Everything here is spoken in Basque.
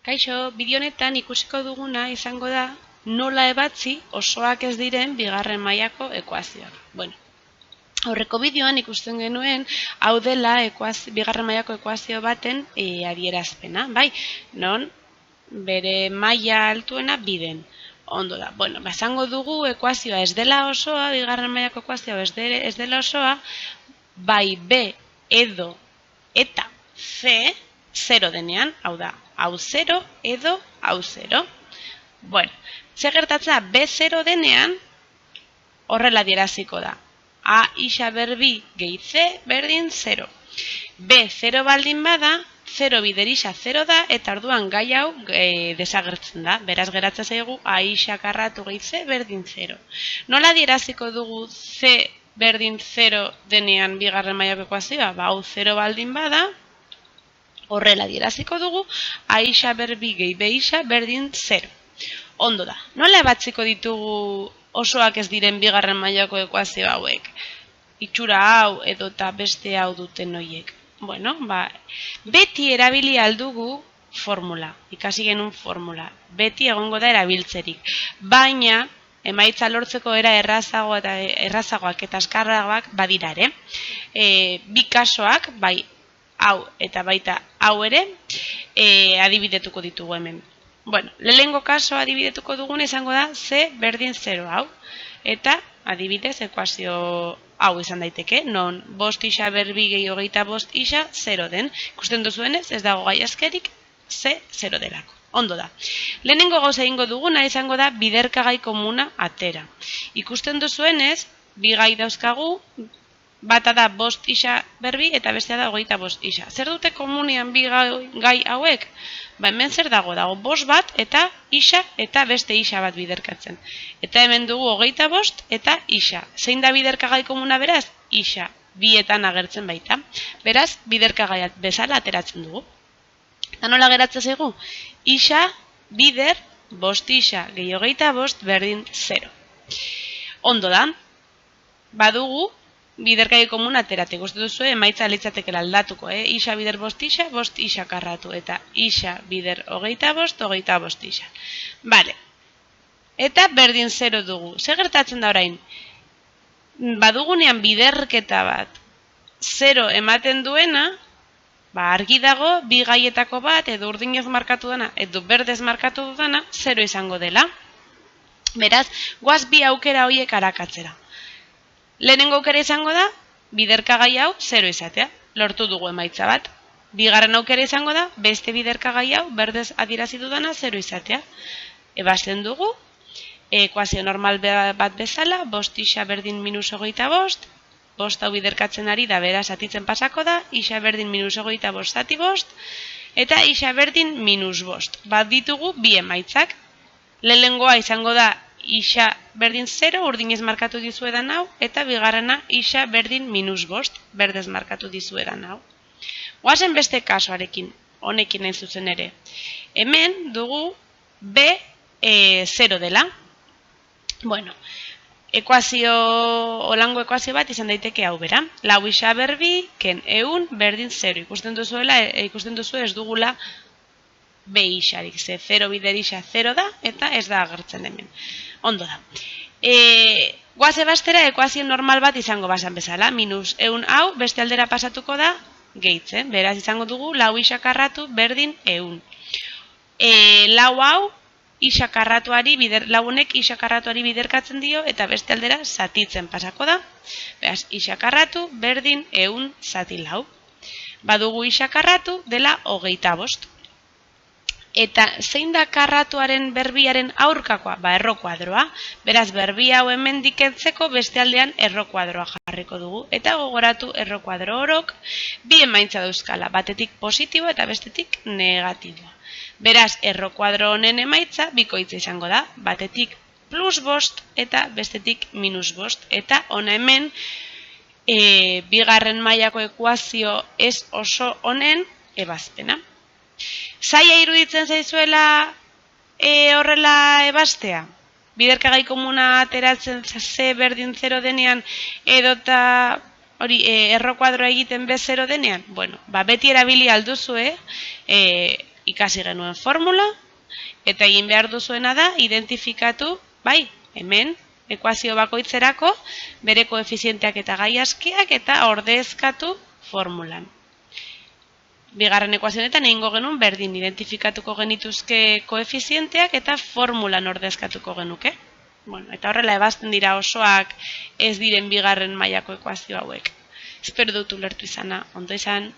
Kaixo, bideo honetan ikusiko duguna izango da nola ebatzi osoak ez diren bigarren mailako ekuazioak. Bueno, aurreko bideoan ikusten genuen hau dela bigarren mailako ekuazio baten adierazpena, bai? Non bere maila altuena biden. Ondo da. Bueno, esango dugu ekuazioa ez dela osoa, bigarren mailako ekuazioa ez dela osoa, bai B edo eta C 0 denean, hau da, hau 0 edo hau 0. Bueno, ze gertatzen da B0 denean horrela adieraziko da. A isa berbi gehi C berdin 0. B0 baldin bada, 0 bider isa 0 da, eta orduan gai hau desagertzen da. Beraz geratzen zaigu A isa karratu gehi C berdin 0. Nola adieraziko dugu C berdin 0 denean bigarren mailako ekuazioa? Ba, hau 0 baldin bada, horrela adieraziko dugu, A isa berbi gehi B isa berdin 0. Ondo da. Nola ebatziko ditugu osoak ez diren bigarren mailako ekuazio hauek? Itxura hau edo eta beste hau duten horiek. Bueno, beti erabili aldugu formula. Ikasi genuen formula. Beti egongo da erabiltzerik. Baina, emaitza lortzeko era errazagoak eta askarragoak badira ere. Bi kasoak, bai hau eta baita hau ere, adibidetuko ditugu hemen. Bueno, lehengo kasoa adibidetuko dugun izango da C berdin 0 hau. Eta adibidez ekuazio hau izan daiteke, non bost isa berbi gehi hogeita bost isa 0 den. Ikusten duzuenez, ez dago gai askerik, C 0 delako. Ondo da. Lehenengo gauza egingo duguna izango da biderkagai komuna atera. Ikusten duzuenez, bi gai dauzkagu, bata da bost isa berbi eta bestea da hogeita bost isa. Zer dute komunian bi gai hauek? Ba, hemen zer dago? Dago bost bat eta isa eta beste isa bat biderkatzen. Eta hemen dugu hogeita bost eta isa. Zein da biderkagai komuna beraz? Isa. Bietan agertzen baita. Beraz, biderkagaiat bezala ateratzen dugu. Eta nola geratzen zaigu? Isa bider bost isa gehi hogeita bost berdin 0. Ondo da. Badugu biderkai komun aterate. Gustu duzu emaitza litzatekela aldatuko. Isa bider bost isa karratu. Eta isa bider hogeita bost isa. Bale. Eta berdin 0 dugu. Zer gertatzen da orain? Badugunean biderketa bat 0 ematen duena, argi dago, bi gaietako bat, edo urdinez markatu dana, edo berdez markatu dana, 0 izango dela. Beraz, goaz bi aukera horiek arakatzera. Lehenengo aukera izango da, biderkagai hau 0 izatea. Lortu dugu emaitza bat. Bigarren aukera izango da, beste biderkagai hau berdez adierazi dudana 0 izatea. Ebasten dugu, ekuazio normal bat bezala, bost isa berdin minus hogeita bost, bost hau biderkatzen ari da, beraz zatitzen pasako da, isa berdin minus hogeita bost zati bost, eta isa berdin minus bost. Bat ditugu bi emaitzak. Lehenengoa izango da, isa berdin 0, urdinez markatu dizuedan hau, eta bigarrena isa berdin minus bost, berdez markatu dizuedan hau. Goazen beste kasuarekin, honekin nahi zuzen ere. Hemen dugu B 0 dela. Bueno, olango ekuazio bat izan daiteke hau bera. Lau isa berbi, ken eun berdin 0. Ikusten duzu ez dugula B isarik, ze 0 bider isa 0 da, eta ez da agertzen hemen. Ondo da. Goaze bastera ekuazio normal bat izango basan bezala. Minus eun hau beste aldera pasatuko da gehitzen. Beraz izango dugu lau isa karratu berdin eun. Lau hau launek isa karratuari biderkatzen dio eta beste aldera zatitzen pasako da. Beraz, isa karratu berdin eun zati lau. Badugu isa karratu dela hogeita bost. Eta zein da karratuaren berbiaren aurkakoa? Errokuadroa. Beraz, berbi hau hemen dikentzeko beste aldean errokuadroa jarriko dugu. Eta gogoratu errokuadro orok bi emaitza dauzkala. Batetik positibo eta bestetik negatiboa. Beraz, errokuadro honen emaitza bikoitza izango da. Batetik plus bost eta bestetik minus bost. Eta hona hemen bigarren mailako ekuazio ez oso honen ebazpena. Zaila iruditzen zaizuela horrela ebastea? Biderkagai komuna ateratzen C berdin 0 denean edota errokuadroa egiten B 0 denean? Bueno, beti erabili alduzue ikasi genuen formula, eta egin behar duzuena da, identifikatu, bai, hemen, ekuazio bakoitzerako, bere koefizienteak eta gaiaskiak eta ordezkatu formulan. Bigarren ekuazionetan egingo genuen berdin identifikatuko genituzke koefizienteak eta formulan ordezkatuko genuke. Bueno, eta horrela ebazten dira osoak ez diren bigarren mailako ekuazio hauek. Espero dut ulertu izana, ondo izan.